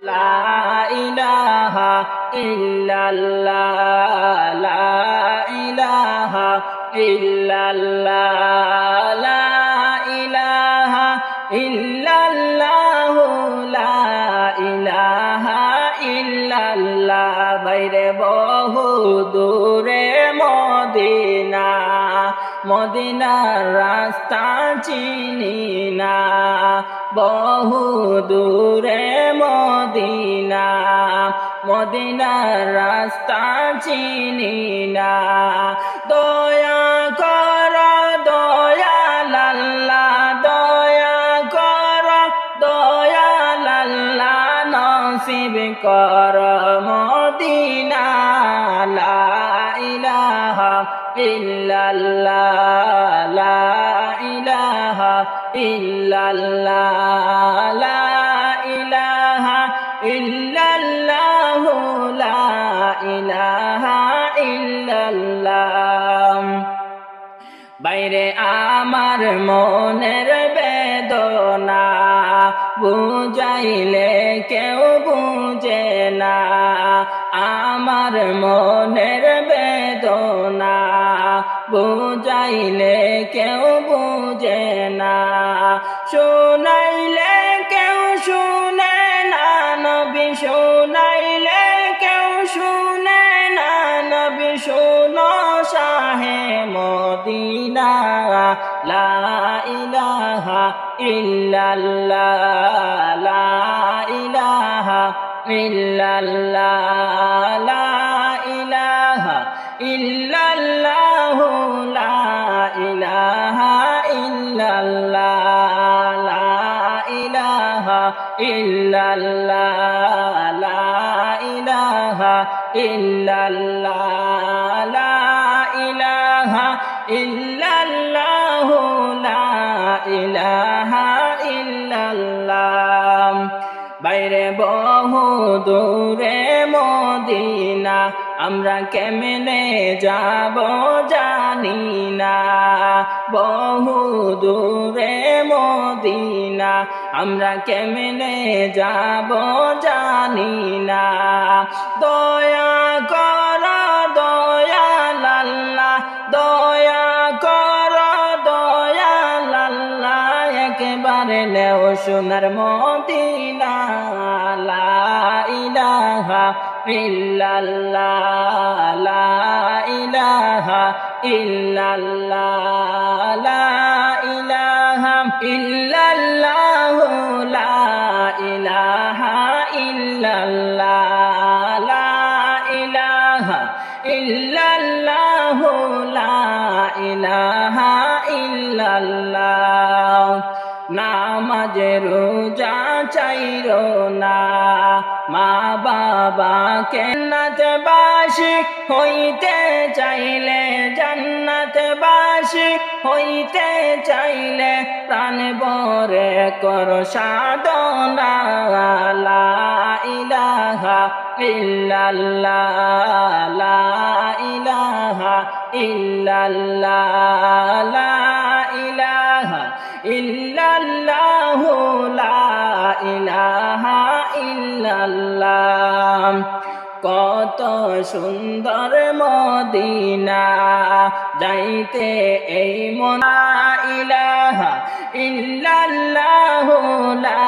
লা ইলাহা ইল্লাল্লাহ লা ইলাহা ইল্লাল্লাহ লা ইলাহা ইল্লাল্লাহ লা ইলাহা ইল্লাল্লাহ বাইরে বহু দূরে মদিনা মদিনার রাস্তা চিনি না বহু দূরে মদিনা মদিনার রাস্তা চিনি না দয়া কর দয়াল আল্লাহ দয়া কর দয়াল আল্লাহ নসিব কর মদিনা লা ইলাহা ইল্লাল্লাহ লা ইলাহা ইল্লাল্লাহ লা ইলাহা ইল্লাল্লাহ লা ইলাহা ইল্লাল্লাহ বাইরে আমার মনের বেদনা বুঝাইলে কেউ বুঝে না আমার মনের বেদনা বুঝাইলে কেউ বুঝে না শুনাইলে কেউ শুনে না নবী শুনাইলে কেউ শুনে না নবী শুনো শাহে মদিনা লা ইলাহা ইল্লাল্লাহ লা ইলাহা ইল্লাল্লাহ লা ইলাহা ইল্লাল্লাহ লা ইলাহা ইল্লাল্লাহ লা ইলাহা ইল্লাল্লাহ লা ইলাহা ইল্লাল্লাহ লা ইলাহা ইল্লাল্লাহ লা ইলাহা ইল্লাল্লাহ বাইরে বহু দূরে মদিনা আমরা কেমনে যাব জানি না বহু দূরে মদিনা আমরা কেমনে যাব জানি না দয়া কর দয়াল আল্লাহ দয়া কর দয়াল আল্লাহ একবারে নেও সোনার মদিনা লা ইলাহা ইল্লাল্লাহ লা ইলাহা ইল্লাল্লাহ লা ইলাহা ইল্লাল্লাহ লা ইলাহা ইল্লাল্লাহ লা ইলাহা ইল্লাল্লাহ লা ইলাহা ইল্লাল্লাহ নামাজ রোজা চাইরো না মা বাবাকে জান্নাতবাসী হইতে চাইলে জান্নাতবাসী হইতে চাইলে প্রাণ ভরে কর সাধনা লা ইলাহা ইল্লাল্লাহ লা ইলাহা ইল্লাল্লাহ লা ইলাহা ইল্লাল্লাহ লা ইলাহা ইল্লাল্লাহ কত সুন্দর মদিনা যাইতে এই মন লা ইলাহা ইল্লাল্লাহ লা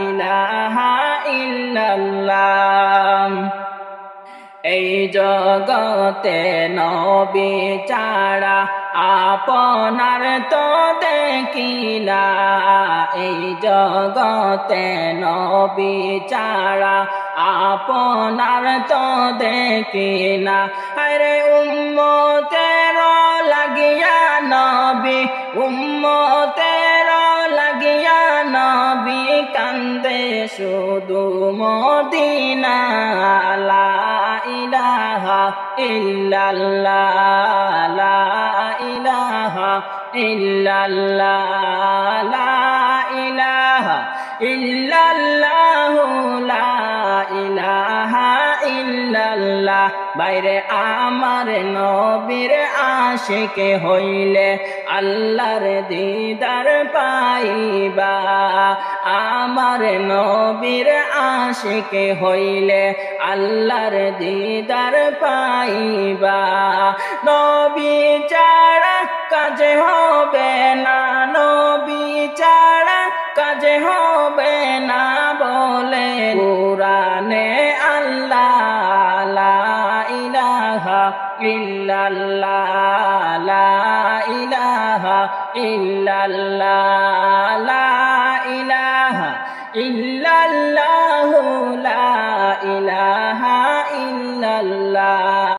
ইলাহা ইল্লাল্লাহ এই জগতে নবী ছাড়া আপনার তো দেখি না এই জগতে নবী ছাড়া আপনার তো দেখি না আরে উম্মতের লাগিয়া নবী উম্মতের লাগিয়া নবী কান্দে শুধু মদিনা লা ইলাহা ইল্লাল্লাহ লা ইলাহা ইল্লাল্লাহ লা ইলাহা ইল্লাল্লাহ লা ইলাহা ইল্লাল্লাহ বাইরে আমার নবীর আশিক হইলে আল্লাহর দিদার পাইবা আমার নবীর আশিক হইলে আল্লাহর দিদার পাইবা নবী ছাড়া কাজে হবে না নবী ছাড়া কাজে হবে না বলে কুরআনে আল্লাহ লা ইলাহা ইল্লাল্লাহ লা ইলাহা ইল্লাল্লাহ লা ইলাহা ইল্লাল্লাহ লা ইলাহা ইল্লাল্লাহ